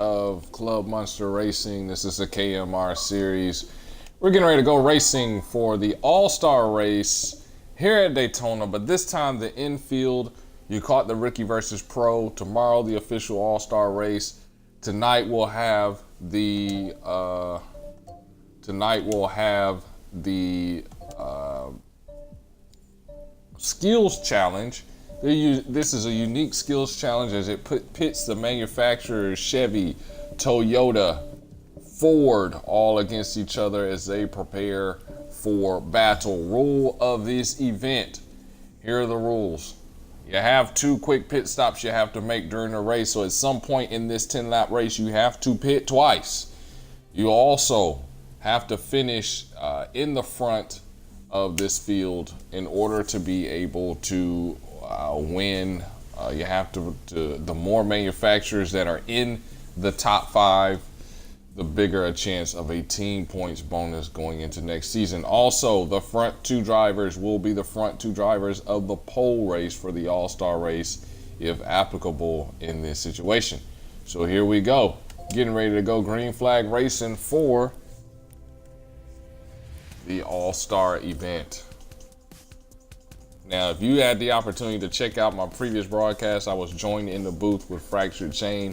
of Club Monster Racing. This is a KMR series. We're getting ready to go racing for the All-Star race here at Daytona, but this time the infield. You caught the Rookie versus Pro. Tomorrow the official All-Star race. Tonight we'll have the skills challenge. This is a unique skills challenge as it pits the manufacturers Chevy, Toyota, Ford all against each other as they prepare for battle. Rule of this event. Here are the rules. You have 2 quick pit stops you have to make during the race. So at some point in this 10-lap race, you have to pit twice. You also have to finish in the front of this field in order to be able to win. You have to the more manufacturers that are in the top 5, the bigger a chance of a team points bonus going into next season. Also, the front 2 drivers will be the front 2 drivers of the pole race for the All-Star race if applicable in this situation. So here we go. Getting ready to go green flag racing for the All-Star event. Now, if you had the opportunity to check out my previous broadcast, I was joined in the booth with Fractured Chain,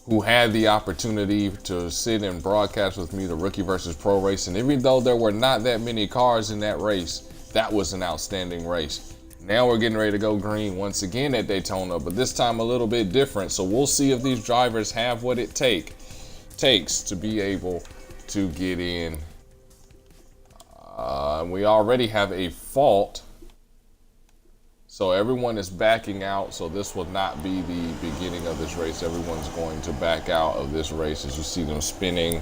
who had the opportunity to sit and broadcast with me the Rookie versus Pro race. And even though there were not that many cars in that race, that was an outstanding race. Now we're getting ready to go green once again at Daytona, but this time a little bit different. So we'll see if these drivers have what it takes to be able to get in. We already have a fault. So everyone is backing out, so this will not be the beginning of this race. Everyone's going to back out of this race as you see them spinning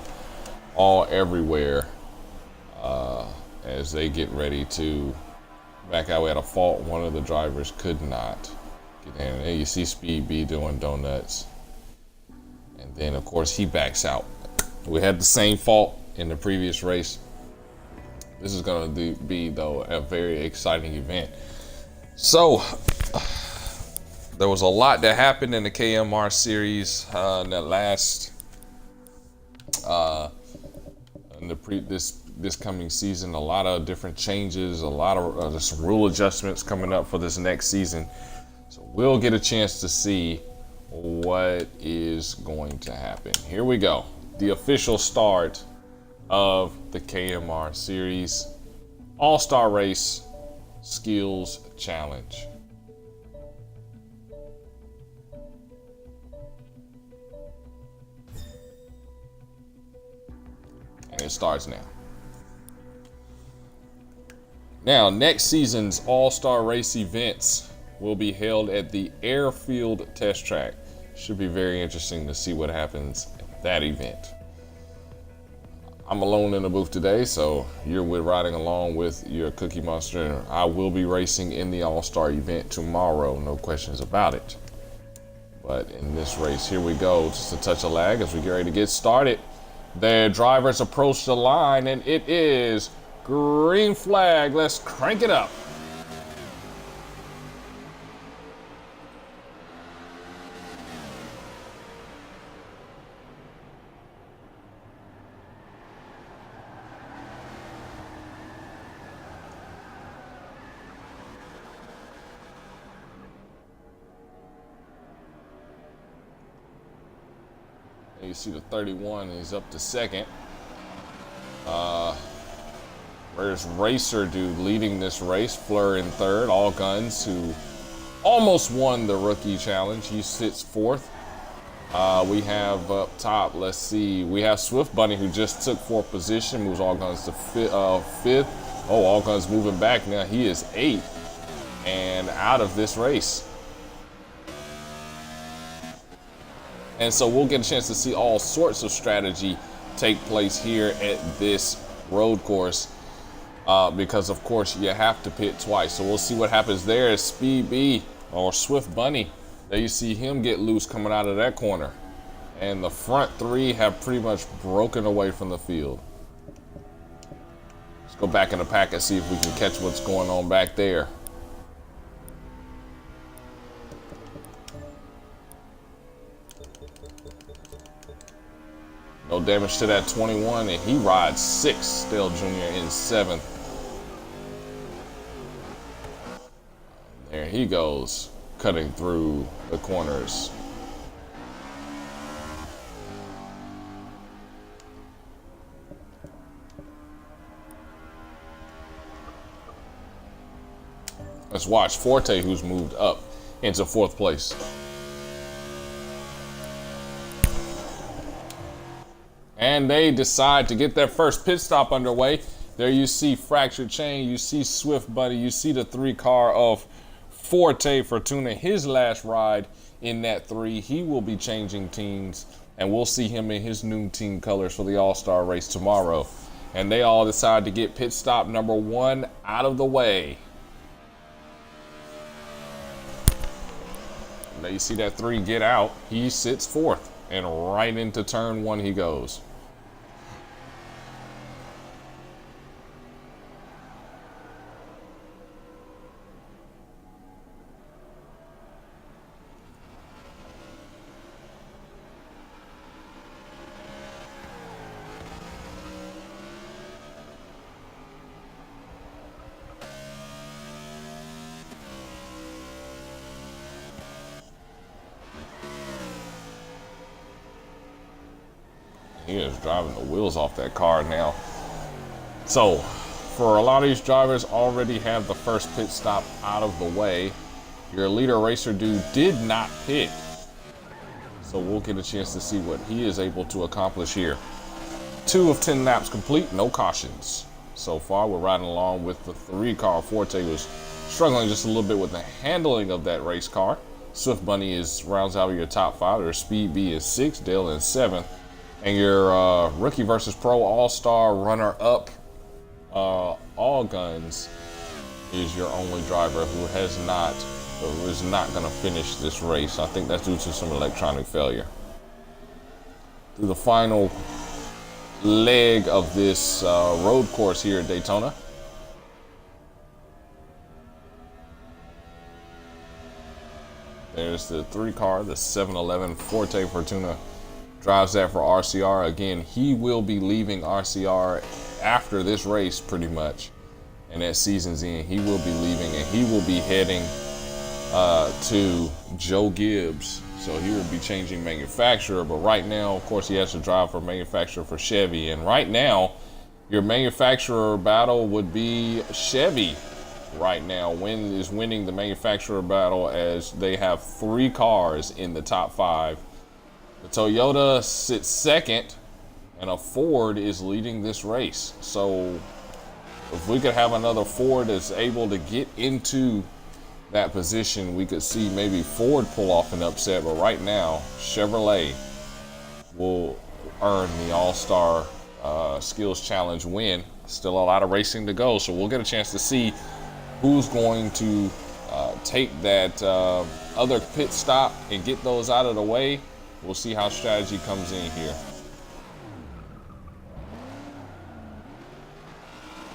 all everywhere as they get ready to back out. We had a fault. One of the drivers could not get in. And you see Speed B doing donuts. And then, of course, he backs out. We had the same fault in the previous race. This is going to be, though, a very exciting event. So, there was a lot that happened in the KMR series in that last, this coming season. A lot of different changes, a lot of some rule adjustments coming up for this next season. So we'll get a chance to see what is going to happen. Here we go. The official start of the KMR series All-Star Race Skills Challenge. And it starts now. Now, next season's All-Star Race events will be held at the Airfield Test Track. Should be very interesting to see what happens at that event. I'm alone in the booth today, so you're riding along with your Cookie Monster. I will be racing in the All-Star event tomorrow, no questions about it. But in this race, here we go. Just a touch of lag as we get ready to get started. The drivers approach the line, and it is green flag. Let's crank it up. You see the 31, he's up to second. There's Racer Dude leading this race, Fleur in third, All Guns, who almost won the Rookie Challenge. He sits fourth. We have up top, let's see, we have Swift Bunny, who just took 4th position, moves All Guns to 5th. Oh, All Guns moving back now. He is 8th and out of this race. And so we'll get a chance to see all sorts of strategy take place here at this road course because, of course, you have to pit twice. So we'll see what happens there as Speed B or Swift Bunny. There you see him get loose coming out of that corner. And the front 3 have pretty much broken away from the field. Let's go back in the pack and see if we can catch what's going on back there. No damage to that 21, and he rides 6th. Dale Jr. in 7th. There he goes, cutting through the corners. Let's watch Forte, who's moved up into 4th place. And they decide to get their first pit stop underway. There you see Fractured Chain, you see Swift Buddy, you see the 3 car of Forte Fortuna, his last ride in that 3. He will be changing teams, and we'll see him in his new team colors for the All-Star race tomorrow. And they all decide to get pit stop number 1 out of the way. Now you see that 3 get out. He sits 4th, and right into turn 1 he goes. He is driving the wheels off that car now. So, for a lot of these drivers already have the first pit stop out of the way. Your leader racer dude did not pit. So we'll get a chance to see what he is able to accomplish here. 2 of 10 laps complete, no cautions. So far, we're riding along with the 3 car. Forte was struggling just a little bit with the handling of that race car. Swift Bunny rounds out your top 5. Their Speed B is 6th, Dale in 7th. And your Rookie versus Pro All-Star runner-up, All Guns, is your only driver who is not going to finish this race. I think that's due to some electronic failure. Through the final leg of this road course here at Daytona. There's the 3 car, the 711 Forte Fortuna. Drives that for RCR. Again, he will be leaving RCR after this race pretty much. And at season's end, he will be leaving and he will be heading to Joe Gibbs. So he will be changing manufacturer. But right now, of course, he has to drive for manufacturer for Chevy. And right now, your manufacturer battle would be Chevy. Right now, is winning the manufacturer battle as they have 3 cars in the top 5. The Toyota sits 2nd, and a Ford is leading this race. So if we could have another Ford that's able to get into that position, we could see maybe Ford pull off an upset. But right now, Chevrolet will earn the All-Star Skills Challenge win. Still a lot of racing to go, so we'll get a chance to see who's going to take that other pit stop and get those out of the way. We'll see how strategy comes in here.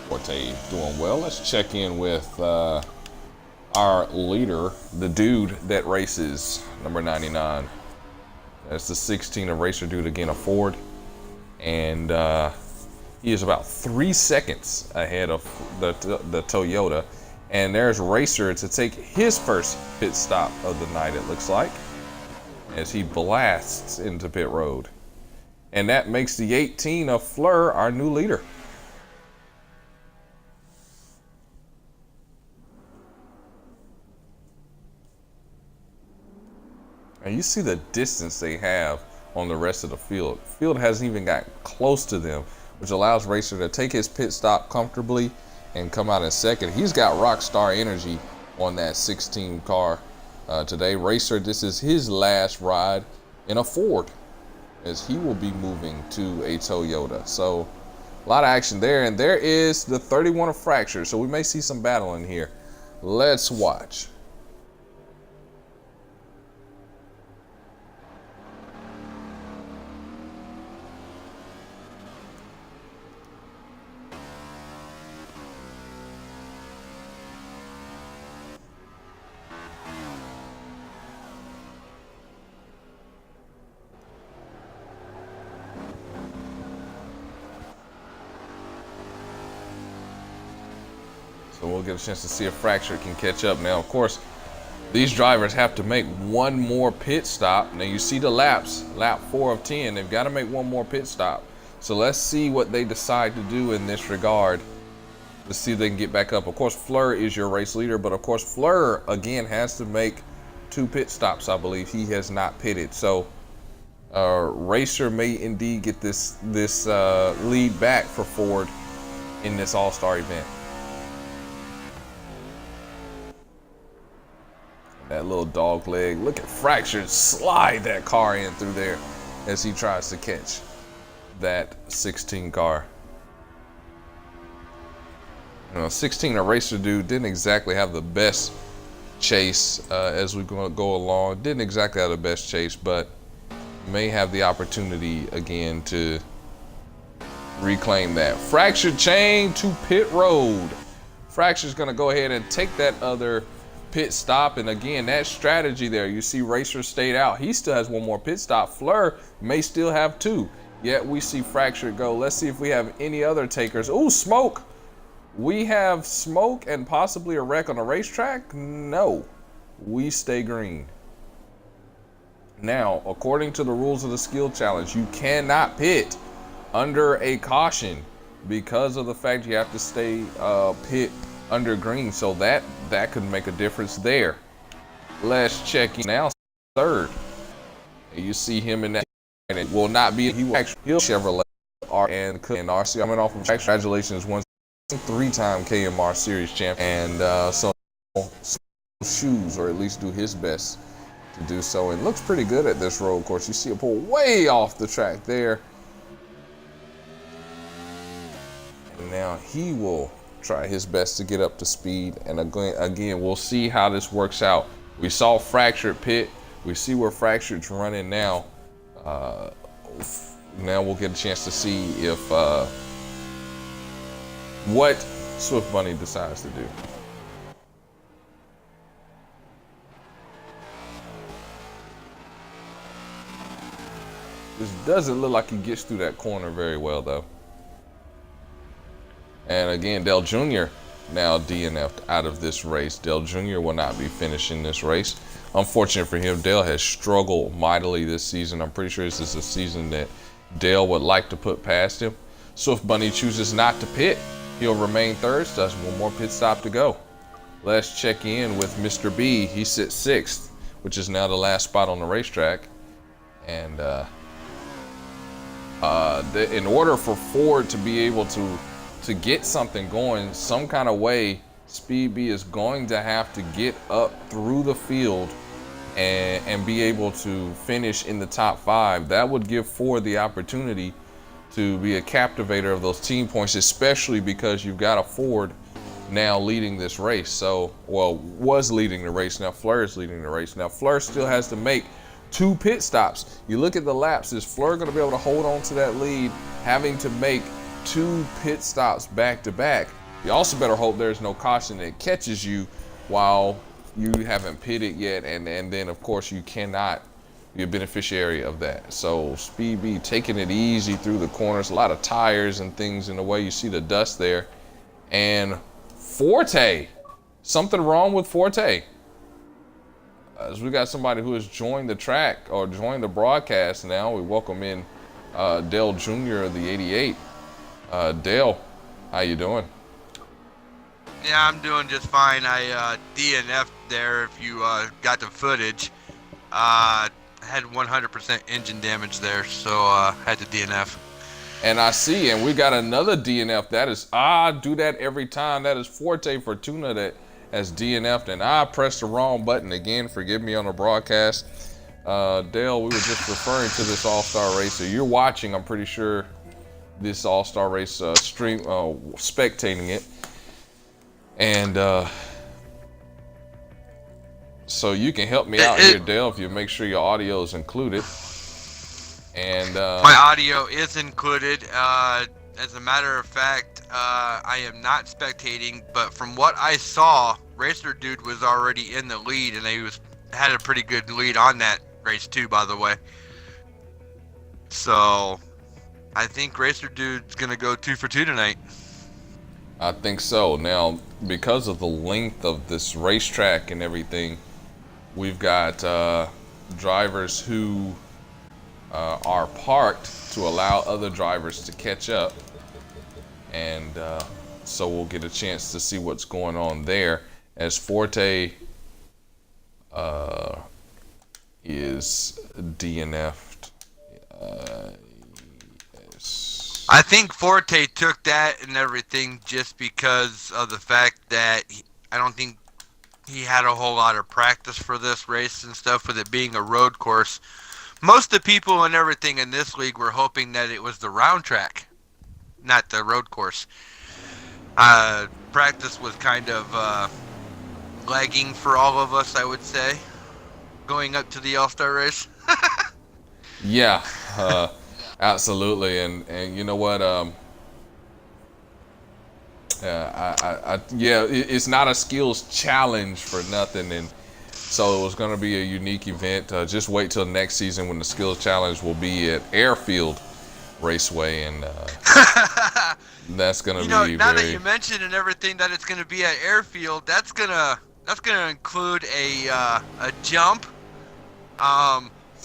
Forte doing well. Let's check in with our leader, the dude that races number 99. That's the 16 of Racer Dude, again a Ford. And he is about 3 seconds ahead of the Toyota. And there's Racer to take his first pit stop of the night, it looks like, as he blasts into pit road. And that makes the 18 of Fleur our new leader. And you see the distance they have on the rest of the field. Field hasn't even got close to them, which allows Racer to take his pit stop comfortably and come out in second. He's got rock star energy on that 16 car. Today, Racer, this is his last ride in a Ford, as he will be moving to a Toyota. So a lot of action there, and there is the 31 of Fracture. So we may see some battling here. Let's watch. So we'll get a chance to see if Fracture can catch up. Now, of course, these drivers have to make one more pit stop. Now you see the laps, lap 4 of 10. They've got to make one more pit stop. So let's see what they decide to do in this regard. Let's see if they can get back up. Of course, Fleur is your race leader, but of course, Fleur again has to make 2 pit stops. I believe he has not pitted. So Racer may indeed get this lead back for Ford in this All-Star event. That little dog leg. Look at Fracture slide that car in through there as he tries to catch that 16 car. 16, a Racer dude, didn't exactly have the best chase as we go along. Didn't exactly have the best chase, but may have the opportunity again to reclaim that. Fractured chain to pit road. Fracture's gonna go ahead and take that other pit stop, and again, that strategy there, you see Racer stayed out. He still has one more pit stop. Fleur may still have 2, yet we see Fracture go. Let's see if we have any other takers. Ooh, smoke. We have smoke and possibly a wreck on the racetrack. No, we stay green. Now, according to the rules of the skill challenge, you cannot pit under a caution because of the fact you have to stay pit under green. So that could make a difference there. Let's check in now. 3rd. You see him in that, and it will not be. He'll Chevrolet and RC. I'm off of congratulations, 3-time KMR Series champ, and so shoes, or at least do his best to do so. And looks pretty good at this road course. You see it pull way off the track there. And now he will try his best to get up to speed. And again, we'll see how this works out. We saw Fractured pit. We see where Fractured's running now. Now we'll get a chance to see if what Swift Bunny decides to do. This doesn't look like he gets through that corner very well, though. And again, Dale Jr. now DNF'd out of this race. Dale Jr. will not be finishing this race. Unfortunate for him, Dale has struggled mightily this season. I'm pretty sure this is a season that Dale would like to put past him. Swift Bunny chooses not to pit. He'll remain 3rd, so that's one more pit stop to go. Let's check in with Mr. B. He sits 6th, which is now the last spot on the racetrack. And in order for Ford to be able to get something going some kind of way, Speed B is going to have to get up through the field and be able to finish in the top 5. That would give Ford the opportunity to be a captivator of those team points, especially because you've got a Ford now leading this race. So, well, was leading the race. Now Fleur is leading the race. Now Fleur still has to make 2 pit stops. You look at the laps, is Fleur going to be able to hold on to that lead, having to make 2 pit stops back to back? You also better hope there's no caution that catches you while you haven't pitted yet, and then of course you cannot be a beneficiary of that. So Speed B taking it easy through the corners, a lot of tires and things in the way. You see the dust there. And Forte, something wrong with Forte. As we got somebody who has joined the track or joined the broadcast now. We welcome in Dale Jr. of the 88. Dale, how you doing? Yeah, I'm doing just fine. I DNF'd there if you got the footage. Had 100% engine damage there, so had to DNF. And I see, and we got another DNF. That is, I do that every time. That is Forte Fortuna that has DNF'd, and I pressed the wrong button again. Forgive me on the broadcast. Dale, we were just referring to this All-Star race. So you're watching, I'm pretty sure, this All-Star race stream, spectating it. And so you can help me out here, Dale, if you make sure your audio is included. And my audio is included. As a matter of fact, I am not spectating, but from what I saw, Racer Dude was already in the lead, and he had a pretty good lead on that race too, by the way. So I think Racer Dude's gonna go 2 for 2 tonight. I think so. Now, because of the length of this racetrack and everything, we've got drivers who are parked to allow other drivers to catch up. And so we'll get a chance to see what's going on there as Forte is DNF'd. Yes. I think Forte took that and everything just because of the fact that I don't think he had a whole lot of practice for this race and stuff, with it being a road course. Most of the people and everything in this league were hoping that it was the round track, not the road course. Practice was kind of lagging for all of us, I would say, going up to the All-Star race. Yeah, absolutely. And you know what? It's not a skills challenge for nothing, and so it was going to be a unique event. Just wait till next season when the skills challenge will be at Airfield Raceway, and that's going to be now very... that you mentioned and everything that it's going to be at Airfield, that's gonna include a jump,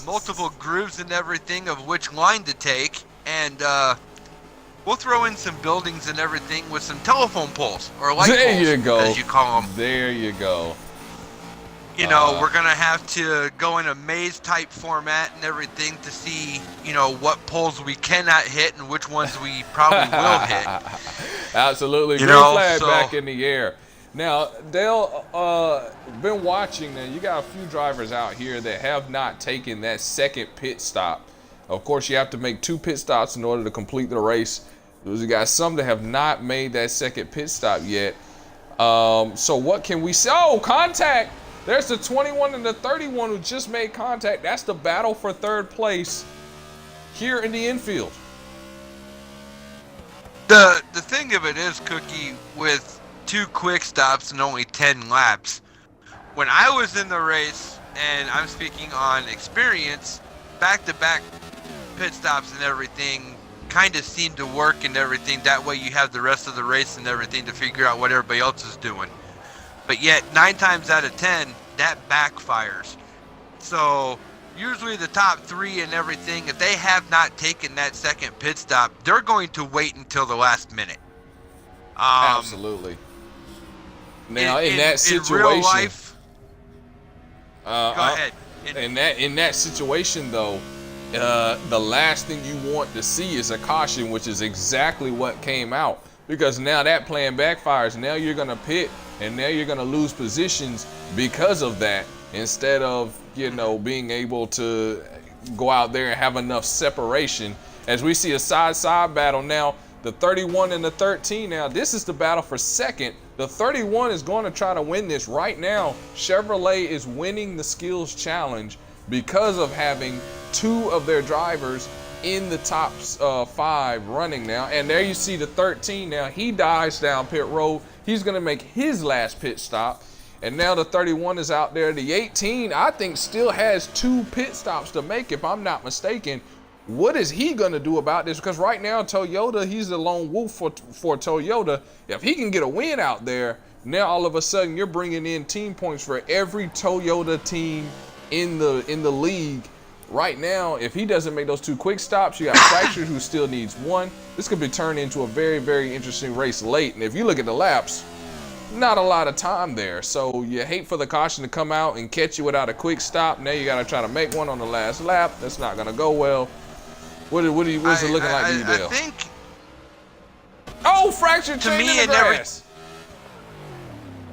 multiple grooves and everything of which line to take, and we'll throw in some buildings and everything with some telephone poles or light poles, you go. as you call them. There you go. We're gonna have to go in a maze type format and everything to see, what poles we cannot hit and which ones we probably will hit. Absolutely. Green flag back in the air. Now, Dale, been watching. Now, you got a few drivers out here that have not taken that second pit stop. Of course, you have to make 2 pit stops in order to complete the race. There's got some that have not made that second pit stop yet. So what can we say? Oh, contact! There's the 21 and the 31 who just made contact. That's the battle for third place here in the infield. The thing of it is, Cookie, with 2 quick stops and only 10 laps, when I was in the race, and I'm speaking on experience, back-to-back pit stops and everything kind of seemed to work and everything. That way you have the rest of the race and everything to figure out what everybody else is doing. But yet, 9 times out of 10, that backfires. So, usually the top 3 and everything, if they have not taken that second pit stop, they're going to wait until the last minute. Absolutely. Now, in that situation, in real life, go ahead. In that situation, though, the last thing you want to see is a caution, which is exactly what came out. Because now that plan backfires. Now you're going to pit, and now you're going to lose positions because of that, instead of, being able to go out there and have enough separation. As we see a side-side battle now, the 31 and the 13 now, this is the battle for second. The 31 is going to try to win this right now. Chevrolet is winning the skills challenge because of having 2 of their drivers in the top 5 running now. And there you see the 13 now. He dives down pit road. He's going to make his last pit stop. And now the 31 is out there. The 18, I think, still has 2 pit stops to make, if I'm not mistaken. What is he going to do about this? Because right now, Toyota, he's the lone wolf for Toyota. If he can get a win out there, now all of a sudden you're bringing in team points for every Toyota team in the league. Right now, if he doesn't make those 2 quick stops, you got Fractured who still needs 1. This could be turned into a very, very interesting race late. And if you look at the laps, not a lot of time there. So you hate for the caution to come out and catch you without a quick stop. Now you got to try to make one on the last lap. That's not going to go well. What's it looking like to you, Dale? I think... Oh, Fractured chain in the grass.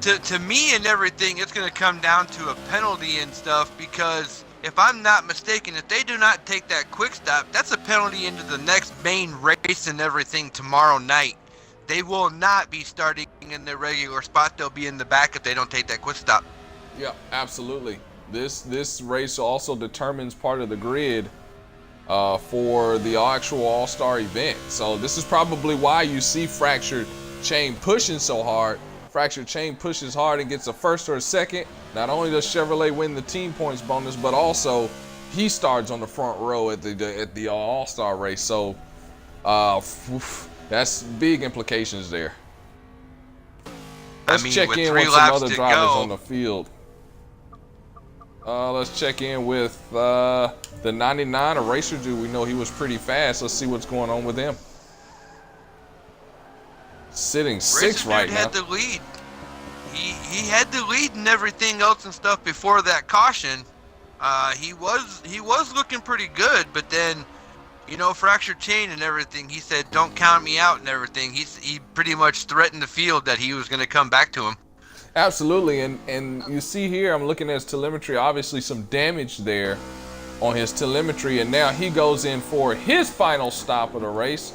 To me and everything, it's going to come down to a penalty and stuff, because if I'm not mistaken, if they do not take that quick stop, that's a penalty into the next main race and everything tomorrow night. They will not be starting in their regular spot. They'll be in the back if they don't take that quick stop. Yeah, absolutely. This race also determines part of the grid for the actual All-Star event. So this is probably why you see Fractured Chain pushing so hard. Fractured Chain pushes hard and gets a first or a second. Not only does Chevrolet win the team points bonus, but also he starts on the front row at the All-Star race. So that's big implications there. Let's I mean, check with in 3 with some laps other to drivers go, on the field. Let's check in with the 99, a racer dude. We know he was pretty fast. Let's see what's going on with him. Sitting 6th Racer right Dude now. had the lead. He had the lead and everything else and stuff before that caution. He was looking pretty good, but then, you know, fractured chain and everything. He said, "Don't count me out" and everything. He pretty much threatened the field that he was going to come back to him. Absolutely, and you see here, I'm looking at his telemetry, obviously some damage there on his telemetry, and now he goes in for his final stop of the race,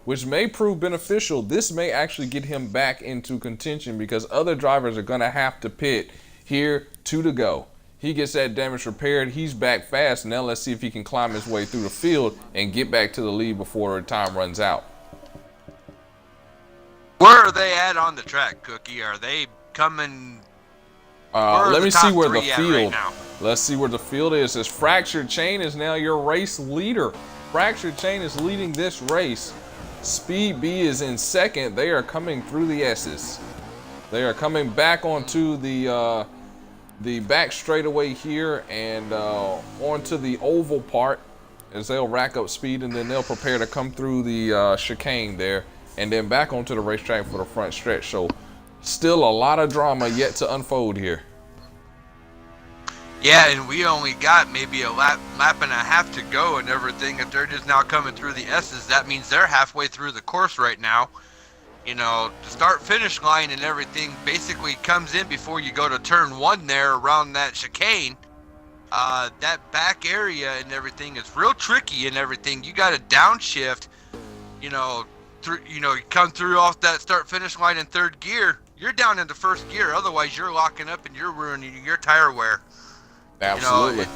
which may prove beneficial. This may actually get him back into contention because other drivers are gonna have to pit here, 2 to go. He gets that damage repaired, he's back fast. Now let's see if he can climb his way through the field and get back to the lead before time runs out. Where are they at on the track, Cookie? Are they coming? Let me see where the field. Right now? Let's see where the field is. As Fractured Chain is now your race leader. Fractured Chain is leading this race. Speed B is in 2nd. They are coming through the S's. They are coming back onto the back straightaway here and onto the oval part as they'll rack up speed, and then they'll prepare to come through the chicane there and then back onto the racetrack for the front stretch. So still a lot of drama yet to unfold here. Yeah, and we only got maybe a lap and a half to go and everything. If they're just now coming through the S's, that means they're halfway through the course right now. You know, the start-finish line and everything basically comes in before you go to turn 1 there around that chicane. That back area and everything is real tricky and everything. You got to downshift, you know, you come through off that start-finish line in 3rd gear. You're down into 1st gear. Otherwise, you're locking up and you're ruining your tire wear. Absolutely. You know,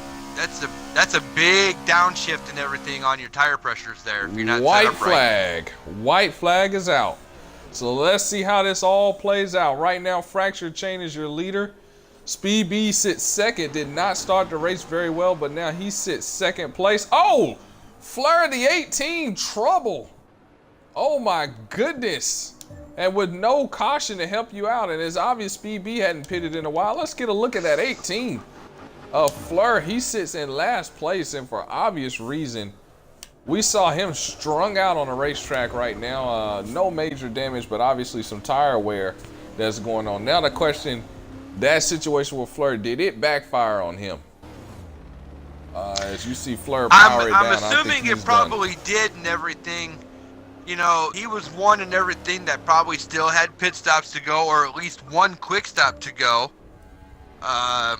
that's a big downshift and everything on your tire pressures there if you're not White set up flag. White flag is out. So let's see how this all plays out. Right now, Fractured Chain is your leader. Speed B sits 2nd. Did not start the race very well, but now he sits 2nd place. Oh, Fleur the 18, trouble. Oh my goodness. And with no caution to help you out, and it's obvious Speed B hadn't pitted in a while. Let's get a look at that 18. Fleur, he sits in last place, and for obvious reason. We saw him strung out on the racetrack right now. No major damage, but obviously some tire wear that's going on. Now the question, that situation with Fleur, did it backfire on him? As you see Fleur power it down, I'm assuming it probably did and everything. You know, he was one and everything that probably still had pit stops to go, or at least one quick stop to go. I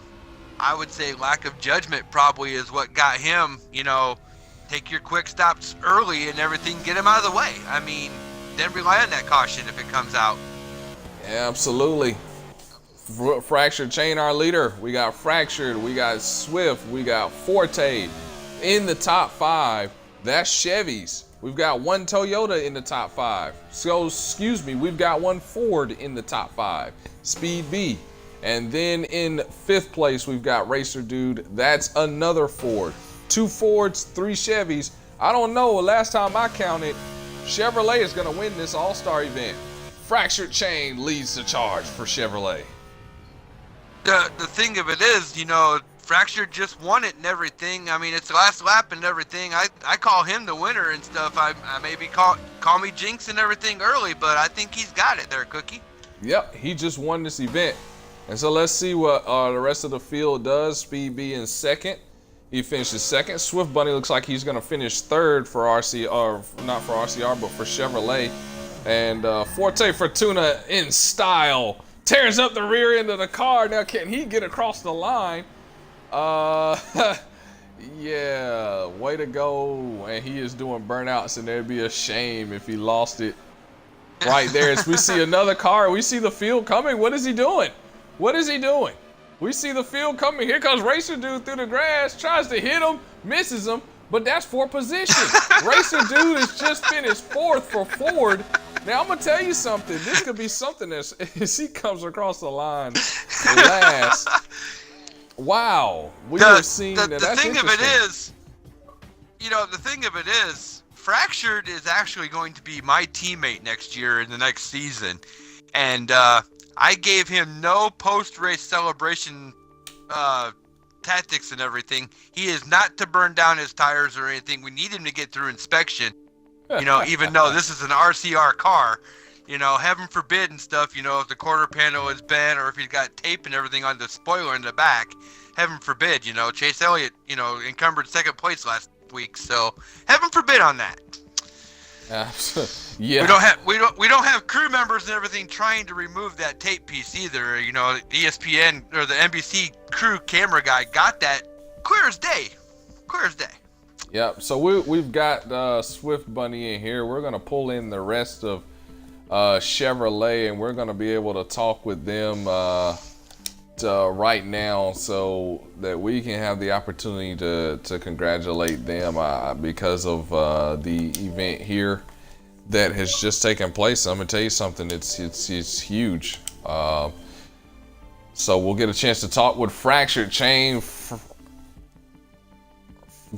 would say lack of judgment probably is what got him, you know, take your quick stops early and everything, get him out of the way. I mean, then rely on that caution if it comes out. Yeah, absolutely. Fractured Chain, our leader. We got Fractured, we got Swift, we got Forte in the top 5. That's Chevys. We've got one Toyota in the top 5. So, excuse me, we've got one Ford in the top 5. Speed B. And then in 5th place, we've got Racer Dude. That's another Ford. 2 Fords, 3 Chevys. I don't know, last time I counted, Chevrolet is gonna win this all-star event. Fractured Chain leads the charge for Chevrolet. The thing of it is, you know, Fractured just won it and everything. I mean, it's the last lap and everything. I call him the winner and stuff. I maybe call me Jinx and everything early, but I think he's got it there, Cookie. Yep, he just won this event. And so let's see what the rest of the field does. Speed B in 2nd. He finishes 2nd. Swift Bunny looks like he's going to finish 3rd for RCR, not for RCR, but for Chevrolet. And Forte Fortuna in style tears up the rear end of the car. Now, can he get across the line? Yeah, way to go. And he is doing burnouts, and there'd be a shame if he lost it right there. As we see another car, we see the field coming. What is he doing? What is he doing? We see the field coming. Here comes Racer Dude through the grass, tries to hit him, misses him, but that's for position. Racer Dude has just finished 4th for Ford. Now, I'm going to tell you something. This could be something as he comes across the line last. Wow. We have seen that. The thing of it is, you know, the thing of it is, Fractured is actually going to be my teammate next year in the next season. And I gave him no post-race celebration tactics and everything. He is not to burn down his tires or anything. We need him to get through inspection. Even though this is an RCR car, heaven forbid and stuff, if the quarter panel is bent or if he's got tape and everything on the spoiler in the back, heaven forbid, Chase Elliott, encumbered second place last week. So heaven forbid on that. Yeah. We don't have crew members and everything trying to remove that tape piece either. ESPN or the NBC crew camera guy got that clear as day. Yep. So we've got Swift Bunny in here. We're gonna pull in the rest of Chevrolet, and we're gonna be able to talk with them right now, so that we can have the opportunity to congratulate them because of the event here that has just taken place. I'm gonna tell you something. It's huge. So we'll get a chance to talk with Fractured Chain.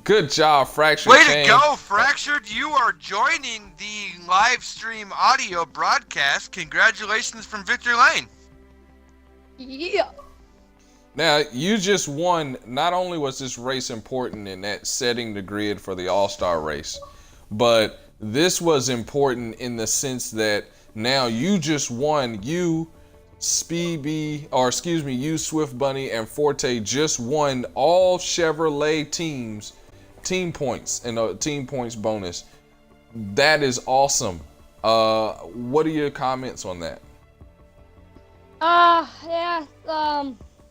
Good job, Fractured Chain. Way to go, Fractured. You are joining the live stream audio broadcast. Congratulations from Victory Lane. Yeah. Now, you just won. Not only was this race important in that setting the grid for the All-Star race, but this was important in the sense that now you just won. You, Swift Bunny and Forte just won all Chevrolet teams, team points, and a team points bonus. That is awesome. What are your comments on that? Yeah.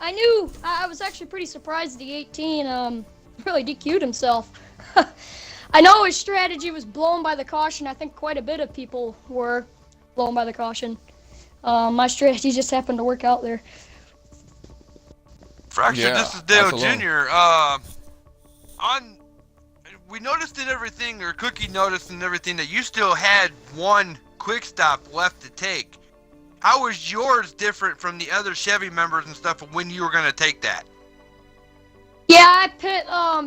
I knew. I was actually pretty surprised the 18 really DQ'd himself. I know his strategy was blown by the caution. I think quite a bit of people were blown by the caution. My strategy just happened to work out there. Fractured, this is Dale Jr. We noticed in everything, or Cookie noticed in everything, that you still had one quick stop left to take. How was yours different from the other Chevy members and stuff when you were going to take that? Yeah, I pit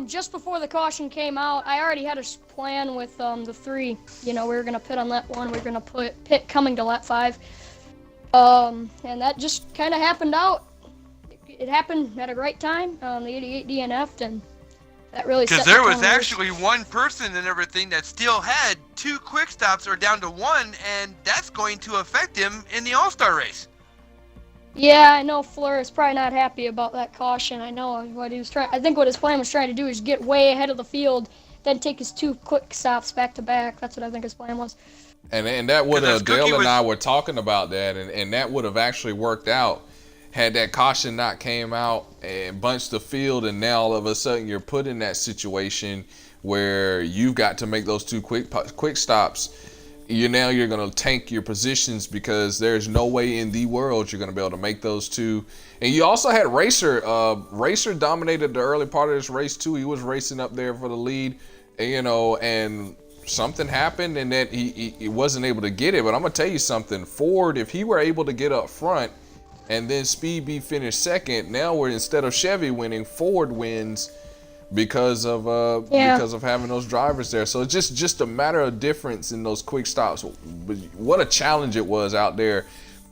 just before the caution came out. I already had a plan with the three. We were going to pit on lap 1. We were going to pit coming to lap 5. And that just kind of happened out. It happened at a great time. The 88 DNF'd, and that really set the tone. Because there was race. actually one person and everything that still had 2 quick stops or down to 1, and that's going to affect him in the All-Star race. Yeah, I know Fleur is probably not happy about that caution. I know what he was trying. I think what his plan was trying to do is get way ahead of the field, then take his 2 quick stops back to back. That's what I think his plan was. And that would have, Dale and I were talking about that, and that would have actually worked out had that caution not came out and bunched the field, and now all of a sudden you're put in that situation where you've got to make those 2 quick stops. You're going to tank your positions because there's no way in the world you're going to be able to make those 2. And you also had Racer. Racer dominated the early part of this race too. He was racing up there for the lead, and something happened and that he wasn't able to get it. But I'm going to tell you something. Ford, if he were able to get up front and then Speed B finished second, now we're, instead of Chevy winning, Ford wins because of having those drivers there. So it's just a matter of difference in those quick stops. What a challenge it was out there.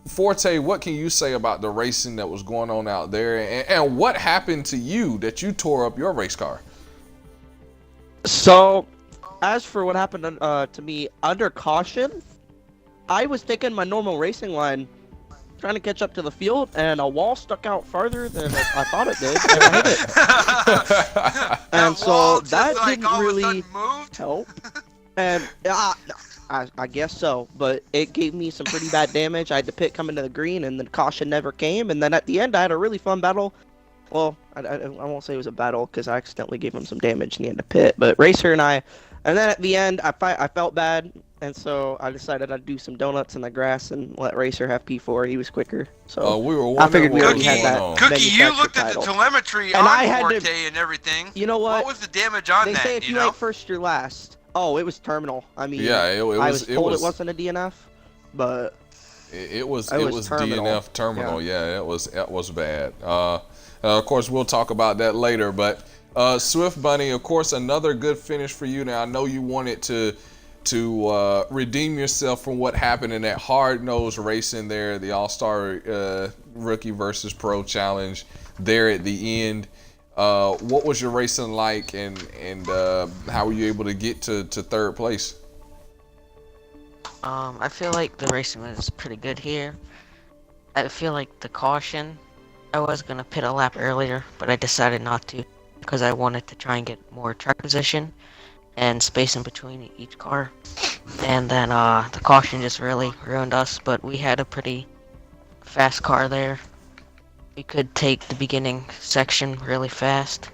Forte, what can you say about the racing that was going on out there, and what happened to you that you tore up your race car? So, as for what happened to me under caution, I was taking my normal racing line, trying to catch up to the field, and a wall stuck out farther than I thought it did, and I hit it. And so that didn't really help. And I guess so, but it gave me some pretty bad damage. I had to pit coming to the green, and the caution never came. And then at the end, I had a really fun battle. Well, I won't say it was a battle because I accidentally gave him some damage in the end of pit. But Racer and then at the end, I felt bad. And so I decided I'd do some donuts in the grass and let Racer have P4. He was quicker. So we were I figured we wondering already had that. Cookie, you looked at the telemetry and I on had Forte and everything. You know what? What was the damage on they that? They say if you ain't first, you're last. Oh, it was terminal. I mean, yeah, it wasn't a DNF, but it was terminal. DNF terminal. Yeah, it was bad. Of course, we'll talk about that later. But Swift Bunny, of course, another good finish for you. Now I know you wanted to redeem yourself from what happened in that hard-nosed racing there, the All-Star Rookie versus Pro Challenge there at the end. What was your racing like, and how were you able to get to third place? I feel like the racing was pretty good here. I feel like the caution, I was gonna pit a lap earlier, but I decided not to because I wanted to try and get more track position and space in between each car. And then the caution just really ruined us, but we had a pretty fast car there. We could take the beginning section really fast.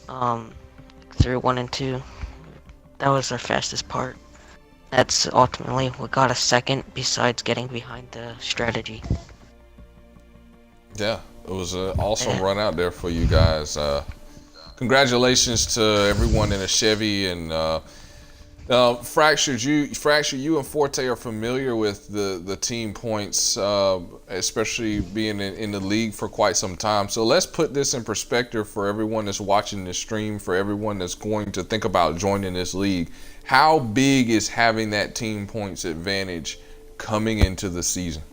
Through 1 and 2. That was our fastest part. That's ultimately what got us second, besides getting behind the strategy. Yeah, it was an awesome run out there for you guys. Congratulations to everyone in the Chevy, and Fracture, you and Forte are familiar with the team points, especially being in the league for quite some time. So let's put this in perspective for everyone that's watching this stream, for everyone that's going to think about joining this league. How big is having that team points advantage coming into the season?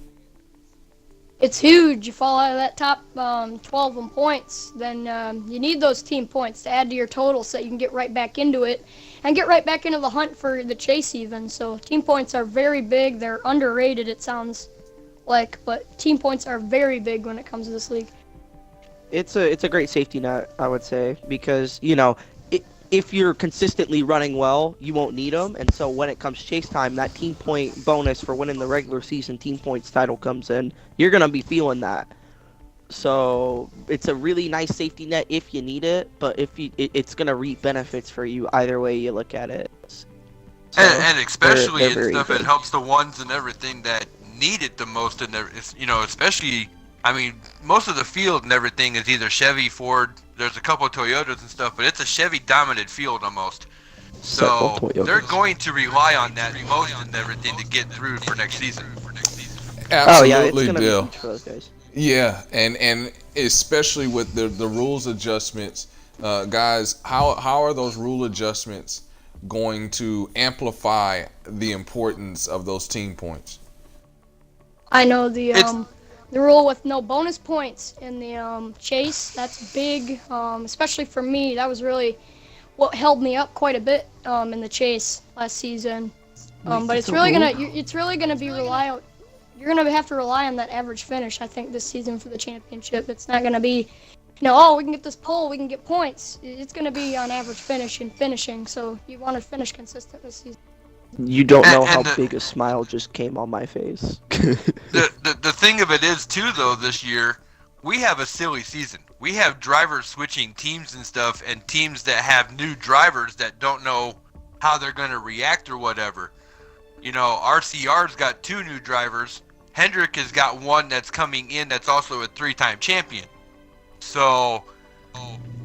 It's huge. You fall out of that top 12 in points, then you need those team points to add to your total so you can get right back into it and get right back into the hunt for the chase even. So team points are very big. They're underrated, it sounds like, but team points are very big when it comes to this league. It's a great safety net, I would say, because, you know, if you're consistently running well, you won't need them, and so when it comes chase time, that team point bonus for winning the regular season team points title comes in. You're gonna be feeling that. So it's a really nice safety net if you need it, but it's gonna reap benefits for you either way you look at it. So and especially they're and stuff, it helps the ones and everything that need it the most, and you know, especially. I mean, most of the field and everything is either Chevy, Ford. There's a couple of Toyotas and stuff, but it's a Chevy-dominated field almost. So they're going to rely on that most and everything to get through for next season. Absolutely, yeah, it's gonna Dill. be huge for those guys. Yeah, and especially with the rules adjustments, guys. How are those rule adjustments going to amplify the importance of those team points? I know the rule with no bonus points in the chase, that's big, especially for me. That was really what held me up quite a bit in the chase last season. But it's really gonna be you're gonna have to rely on that average finish, I think, this season for the championship. It's not gonna be, oh, we can get this pole, we can get points. It's gonna be on average finish and finishing. So you want to finish consistent this season. You don't know how big a smile just came on my face. The thing of it is, too, though, this year, we have a silly season. We have drivers switching teams and stuff, and teams that have new drivers that don't know how they're going to react or whatever. You know, RCR's got 2 new drivers. Hendrick has got one that's coming in that's also a 3-time champion. So,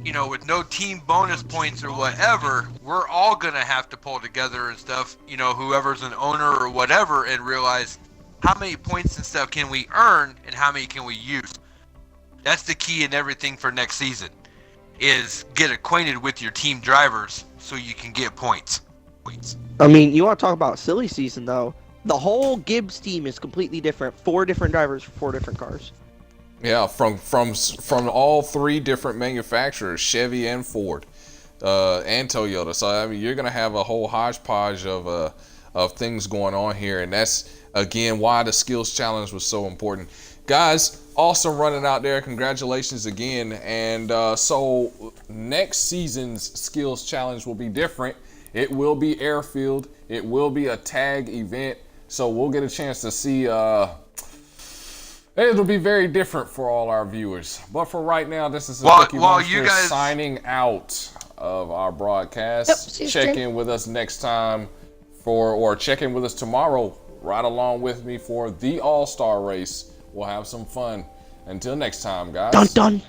you know, with no team bonus points or whatever, we're all gonna have to pull together and stuff, you know, whoever's an owner or whatever, and realize how many points and stuff can we earn and how many can we use. That's the key in everything for next season, is get acquainted with your team drivers so you can get points. I mean, you want to talk about silly season, though. The whole Gibbs team is completely different. 4 different drivers for 4 different cars. Yeah, from all 3 different manufacturers, Chevy and Ford, and Toyota. So I mean, you're gonna have a whole hodgepodge of things going on here, and that's again why the skills challenge was so important, guys. Awesome running out there. Congratulations again. And so next season's skills challenge will be different. It will be airfield. It will be a tag event. So we'll get a chance to see. It'll be very different for all our viewers. But for right now, this is Cookie Monster signing out of our broadcast. Yep, check in with us next time or check in with us tomorrow. Right along with me for the All-Star race. We'll have some fun. Until next time, guys. Dun dun.